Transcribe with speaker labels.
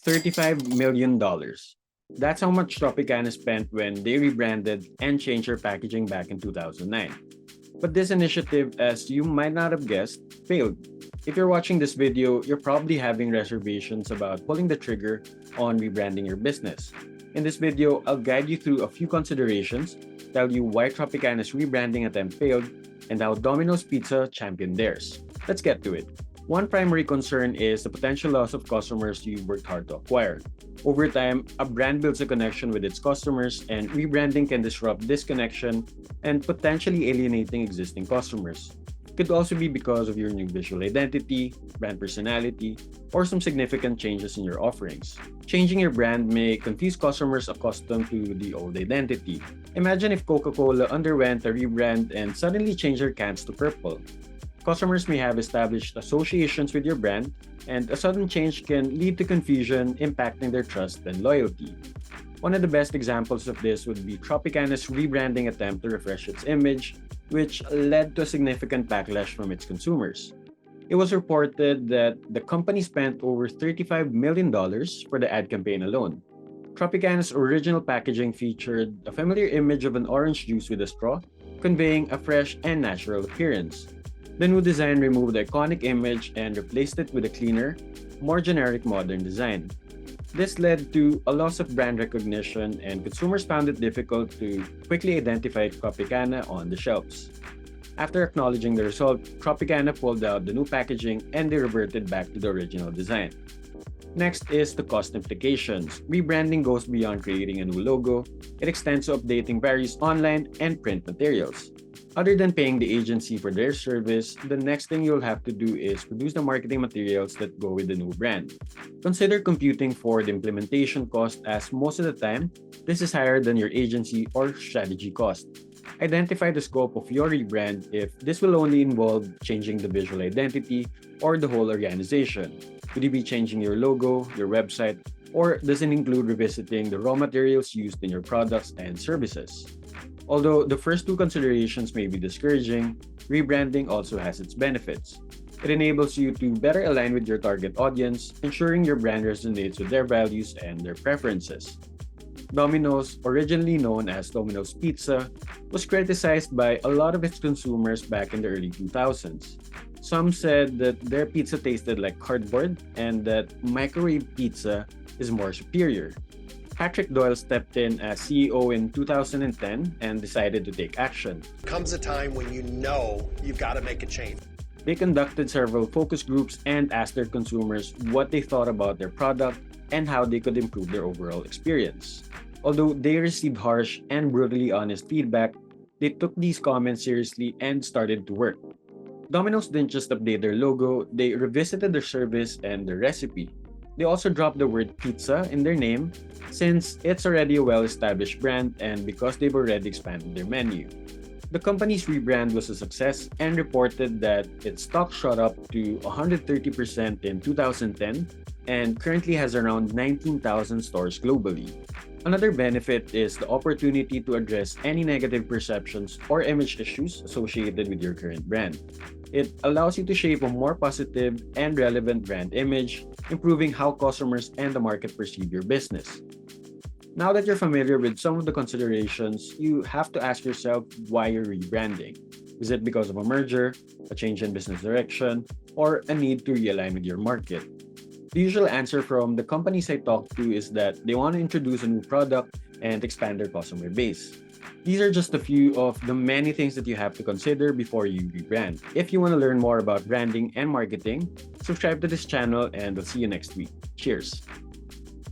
Speaker 1: $35 million. That's how much Tropicana spent when they rebranded and changed their packaging back in 2009. But this initiative, as you might not have guessed, failed. If you're watching this video, you're probably having reservations about pulling the trigger on rebranding your business. In this video, I'll guide you through a few considerations, tell you why Tropicana's rebranding attempt failed, and how Domino's Pizza championed theirs. Let's get to it. One primary concern is the potential loss of customers you worked hard to acquire. Over time, a brand builds a connection with its customers, and rebranding can disrupt this connection and potentially alienating existing customers. It could also be because of your new visual identity, brand personality, or some significant changes in your offerings. Changing your brand may confuse customers accustomed to the old identity. Imagine if Coca-Cola underwent a rebrand and suddenly changed their cans to purple. Customers may have established associations with your brand, and a sudden change can lead to confusion, impacting their trust and loyalty. One of the best examples of this would be Tropicana's rebranding attempt to refresh its image, which led to a significant backlash from its consumers. It was reported that the company spent over $35 million for the ad campaign alone. Tropicana's original packaging featured a familiar image of an orange juice with a straw, conveying a fresh and natural appearance. The new design removed the iconic image and replaced it with a cleaner, more generic modern design. This led to a loss of brand recognition, and consumers found it difficult to quickly identify Tropicana on the shelves. After acknowledging the result, Tropicana pulled out the new packaging and they reverted back to the original design. Next is the cost implications. Rebranding goes beyond creating a new logo. It extends to updating various online and print materials. Other than paying the agency for their service, the next thing you'll have to do is produce the marketing materials that go with the new brand. Consider computing for the implementation cost, as most of the time, this is higher than your agency or strategy cost. Identify the scope of your rebrand if this will only involve changing the visual identity or the whole organization. Would you be changing your logo, your website, or does it include revisiting the raw materials used in your products and services? Although the first two considerations may be discouraging, rebranding also has its benefits. It enables you to better align with your target audience, ensuring your brand resonates with their values and their preferences. Domino's, originally known as Domino's Pizza, was criticized by a lot of its consumers back in the early 2000s. Some said that their pizza tasted like cardboard and that microwave pizza is more superior. Patrick Doyle stepped in as CEO in 2010 and decided to take action.
Speaker 2: Comes a time when you know you've got to make a change.
Speaker 1: They conducted several focus groups and asked their consumers what they thought about their product and how they could improve their overall experience. Although they received harsh and brutally honest feedback, they took these comments seriously and started to work. Domino's didn't just update their logo, they revisited their service and their recipe. They also dropped the word pizza in their name since it's already a well-established brand and because they've already expanded their menu. The company's rebrand was a success and reported that its stock shot up to 130% in 2010 and currently has around 19,000 stores globally. Another benefit is the opportunity to address any negative perceptions or image issues associated with your current brand. It allows you to shape a more positive and relevant brand image, improving how customers and the market perceive your business. Now that you're familiar with some of the considerations, you have to ask yourself why you're rebranding. Is it because of a merger, a change in business direction, or a need to realign with your market? The usual answer from the companies I talk to is that they want to introduce a new product and expand their customer base. These are just a few of the many things that you have to consider before you rebrand. If you want to learn more about branding and marketing, subscribe to this channel and I'll see you next week. Cheers!